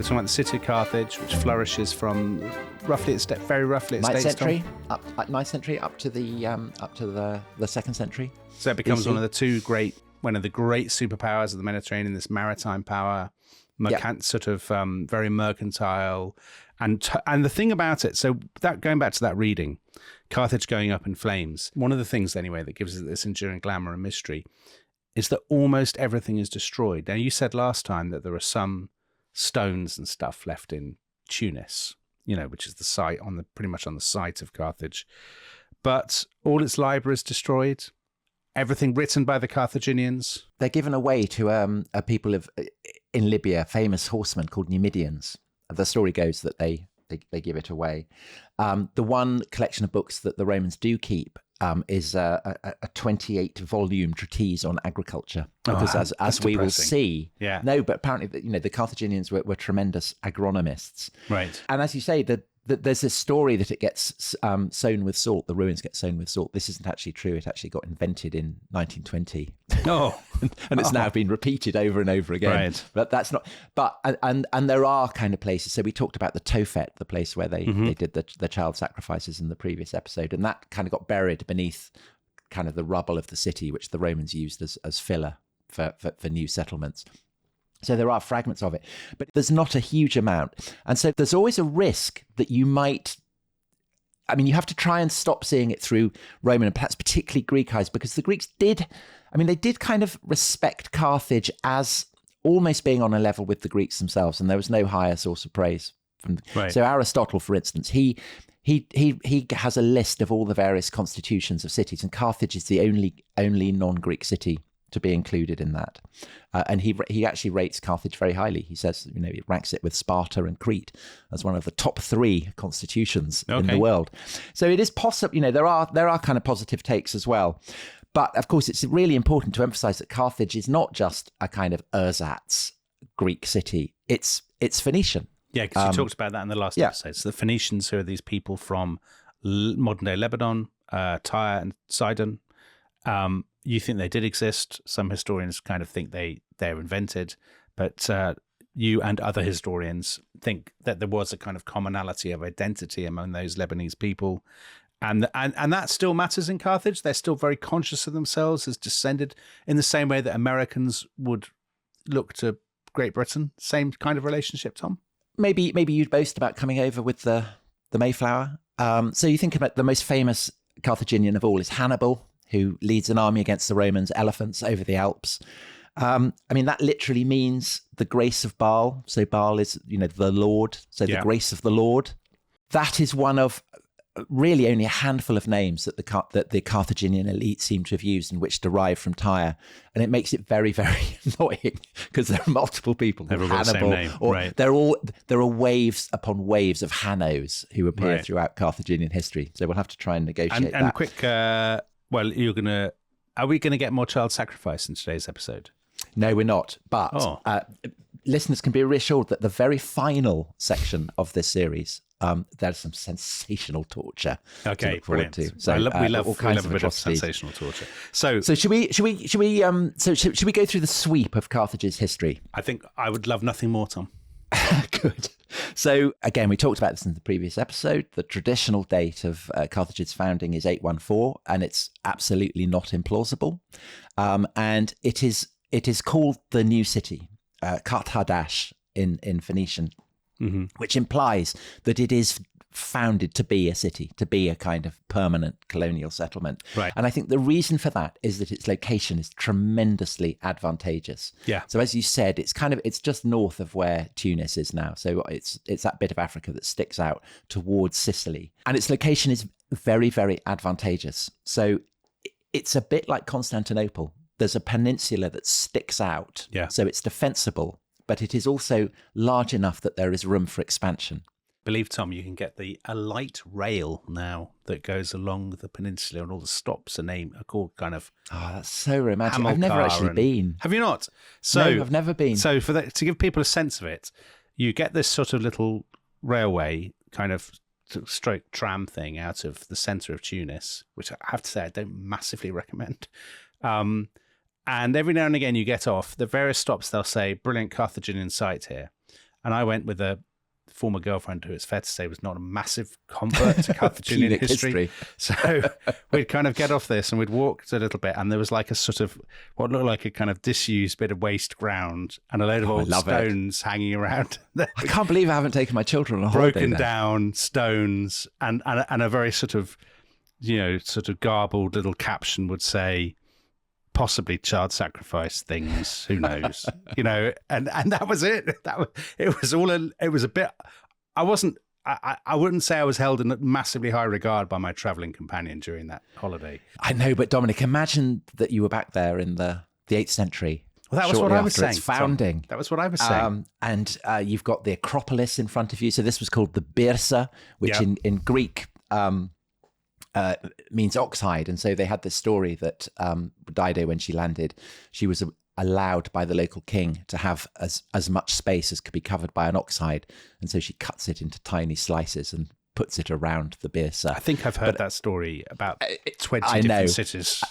We're talking about the city of Carthage, which flourishes from very roughly its 9th dates, century, Tom. up 9th century, up to the 2nd century. So it becomes BC. one of the great superpowers of the Mediterranean, this maritime power, sort of very mercantile. And the thing about it, so that going back to that reading, Carthage going up in flames, one of the things anyway that gives it this enduring glamour and mystery is that almost everything is destroyed. Now, you said last time that there are some stones and stuff left in Tunis, which is the site pretty much on the site of Carthage. But all its library is destroyed. Everything written by the Carthaginians. They're given away to a people in Libya, famous horsemen called Numidians. The story goes that they give it away. The one collection of books that the Romans do keep is a 28-volume treatise on agriculture. Because as we will see, but apparently the Carthaginians were tremendous agronomists. Right. And as you say, there's this story that it gets sown with salt. The ruins get sown with salt. This isn't actually true. It actually got invented in 1920. Oh, and it's now been repeated over and over again. Right. But that's not. But and there are kind of places. So we talked about the Tophet, the place where they did the child sacrifices in the previous episode, and that kind of got buried beneath kind of the rubble of the city, which the Romans used as filler for new settlements. So there are fragments of it, but there's not a huge amount. And so there's always a risk that you have to try and stop seeing it through Roman and perhaps particularly Greek eyes, because the Greeks did kind of respect Carthage as almost being on a level with the Greeks themselves, and there was no higher source of praise. So Aristotle, for instance, he has a list of all the various constitutions of cities, and Carthage is the only non-Greek city to be included in that. And he actually rates Carthage very highly. He says, he ranks it with Sparta and Crete as one of the top 3 constitutions in the world. So it is possible, there are kind of positive takes as well. But of course, it's really important to emphasize that Carthage is not just a kind of ersatz Greek city. It's Phoenician. Yeah, because you talked about that in the last episode. So the Phoenicians, who are these people from modern-day Lebanon, Tyre and Sidon, you think they did exist. Some historians kind of think they're invented, but you and other historians think that there was a kind of commonality of identity among those Lebanese people. And that still matters in Carthage. They're still very conscious of themselves as descended in the same way that Americans would look to Great Britain. Same kind of relationship, Tom? Maybe you'd boast about coming over with the Mayflower. So you think about the most famous Carthaginian of all is Hannibal, who leads an army against the Romans, elephants over the Alps. That literally means the grace of Baal. So Baal is, the Lord. So the grace of the Lord. That is one of really only a handful of names that the Carthaginian elite seem to have used and which derive from Tyre. And it makes it very, very annoying because there are multiple people called Hannibal. The same name. Right. There are waves upon waves of Hannos who appear throughout Carthaginian history. So we'll have to try and negotiate that. And quick... are we going to get more child sacrifice in today's episode? No, we're not. But listeners can be reassured that the very final section of this series, there's some sensational torture. Okay, to look forward brilliant. to. So we love all kinds a bit of atrocities. sensational torture. So should we go through the sweep of Carthage's history? I think I would love nothing more, Tom. Good. So again, we talked about this in the previous episode. The traditional date of Carthage's founding is 814, and it's absolutely not implausible. And it is called the new city, Carthage in Phoenician, which implies that it is founded to be a city, to be a kind of permanent colonial settlement. Right. And I think the reason for that is that its location is tremendously advantageous. Yeah. So as you said, it's just north of where Tunis is now. So it's that bit of Africa that sticks out towards Sicily. And its location is very, very advantageous. So it's a bit like Constantinople. There's a peninsula that sticks out. Yeah. So it's defensible, but it is also large enough that there is room for expansion. Believe, Tom, you can get a light rail now that goes along the peninsula, and all the stops are called kind of... Oh, that's so romantic. I've never actually been. Have you not? No, I've never been. So to give people a sense of it, you get this sort of little railway kind of stroke tram thing out of the centre of Tunis, which I have to say I don't massively recommend. And every now and again you get off. The various stops, they'll say, brilliant Carthaginian site here. And I went with a former girlfriend who, it's fair to say, was not a massive convert to Carthaginian history. So we'd kind of get off this and we'd walk a little bit, and there was like a sort of what looked like a kind of disused bit of waste ground and a load of old stones hanging around. I can't believe I haven't taken my children on a holiday. Broken down stones and a very sort of, sort of garbled little caption would say, possibly child sacrifice things, who knows, and that was it. It was a bit, I wouldn't say I was held in massively high regard by my traveling companion during that holiday. I know, but Dominic, imagine that you were back there in the 8th century. Well, that was what I was saying. Its founding. Tom, that was what I was saying. And you've got the Acropolis in front of you. So this was called the Byrsa, which in Greek means oxhide. And so they had this story that Dido, when she landed, she was allowed by the local king to have as much space as could be covered by an oxhide. And so she cuts it into tiny slices and puts it around the Byrsa. I think I've heard that story about 20 different cities.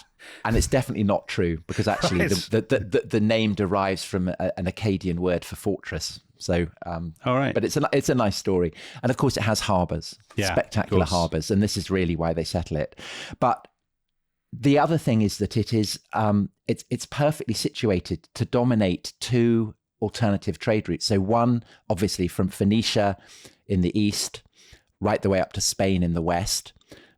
And it's definitely not true, because actually right. the name derives from an Akkadian word for fortress. So, all right. But it's a nice story. And of course it has harbours, spectacular harbours. And this is really why they settle it. But the other thing is that it's perfectly situated to dominate two alternative trade routes. So one, obviously, from Phoenicia in the east, right the way up to Spain in the west,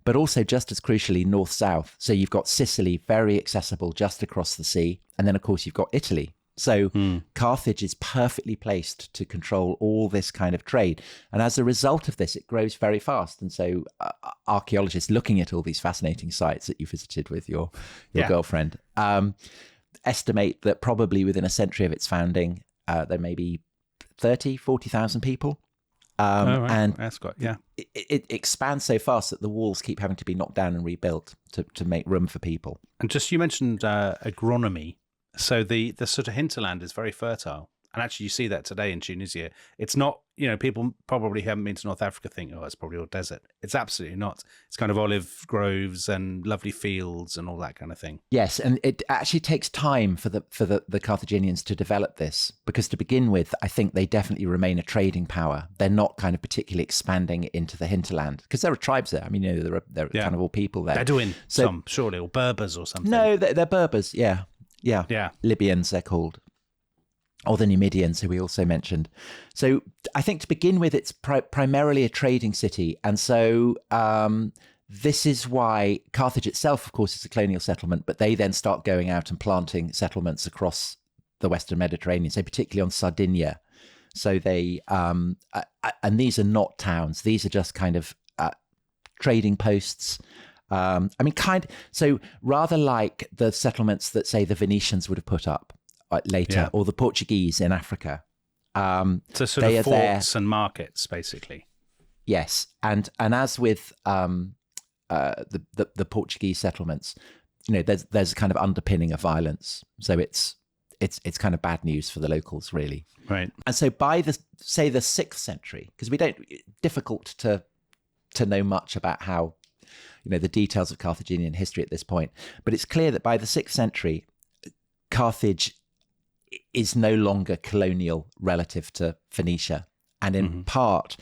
but also just as crucially north-south. So you've got Sicily, very accessible, just across the sea. And then, of course, you've got Italy. So Carthage is perfectly placed to control all this kind of trade. And as a result of this, it grows very fast. And so archaeologists looking at all these fascinating sites that you visited with your girlfriend estimate that probably within a century of its founding, there may be 30, 40,000 people. Right. And that's got, it expands so fast that the walls keep having to be knocked down and rebuilt to make room for people. And just, you mentioned agronomy. So the sort of hinterland is very fertile. And actually you see that today in Tunisia. It's not, people probably haven't been to North Africa think, oh, it's probably all desert. It's absolutely not. It's kind of olive groves and lovely fields and all that kind of thing. Yes, and it actually takes time for the Carthaginians to develop this, because to begin with, I think they definitely remain a trading power. They're not kind of particularly expanding into the hinterland, because there are tribes there. I mean, there are kind of all people there. Bedouin, surely, or Berbers or something. No, they're Berbers, yeah. Libyans, they're called. Or the Numidians, who we also mentioned. So I think to begin with, it's primarily a trading city. And so this is why Carthage itself, of course, is a colonial settlement, but they then start going out and planting settlements across the Western Mediterranean, so particularly on Sardinia. So they, and these are not towns. These are just kind of trading posts. So rather like the settlements that, say, the Venetians would have put up later, or the Portuguese in Africa. So sort of forts and markets, basically. Yes, and as with the Portuguese settlements, there's a kind of underpinning of violence. So it's kind of bad news for the locals, really. Right. And so by the 6th century, because difficult to know much about how the details of Carthaginian history at this point, but it's clear that by the 6th century, Carthage is no longer colonial relative to Phoenicia. And in part,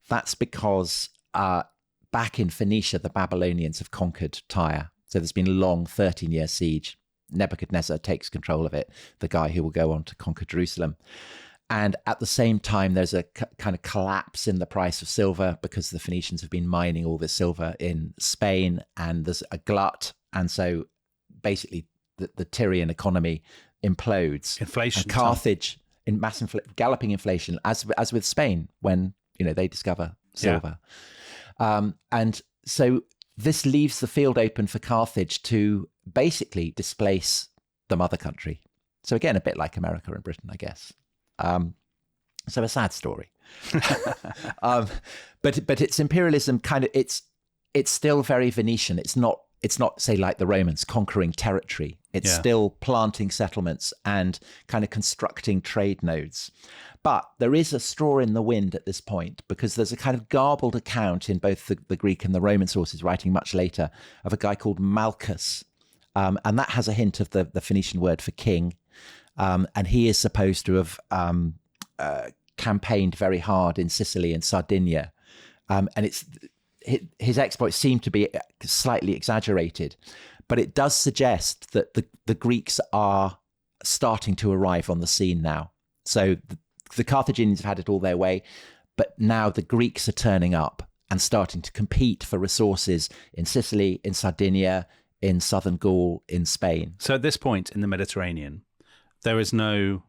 that's because back in Phoenicia, the Babylonians have conquered Tyre. So there's been a long 13-year siege. Nebuchadnezzar takes control of it, the guy who will go on to conquer Jerusalem. And at the same time, there's a kind of collapse in the price of silver, because the Phoenicians have been mining all this silver in Spain, and there's a glut. And so basically the Tyrian economy implodes. Inflation. And Carthage in galloping inflation, as with Spain when they discover silver. And so this leaves the field open for Carthage to basically displace the mother country. So again, a bit like America and Britain, I guess. So a sad story. But its imperialism it's still very Venetian. It's not, say, like the Romans conquering territory. It's still planting settlements and kind of constructing trade nodes. But there is a straw in the wind at this point, because there's a kind of garbled account in both the Greek and the Roman sources, writing much later, of a guy called Malchus. And that has a hint of the Phoenician word for king. And he is supposed to have campaigned very hard in Sicily and Sardinia. And his exploits seem to be slightly exaggerated, but it does suggest that the Greeks are starting to arrive on the scene now. So the Carthaginians have had it all their way, but now the Greeks are turning up and starting to compete for resources in Sicily, in Sardinia, in southern Gaul, in Spain. So at this point in the Mediterranean, there is no,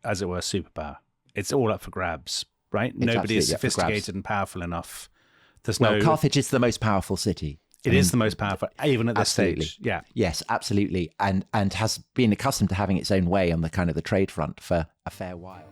as it were, superpower. It's all up for grabs, right? Nobody is sophisticated and powerful enough. Carthage is the most powerful city. It is the most powerful, even at this stage. Yeah. Yes, absolutely. And has been accustomed to having its own way on the kind of the trade front for a fair while.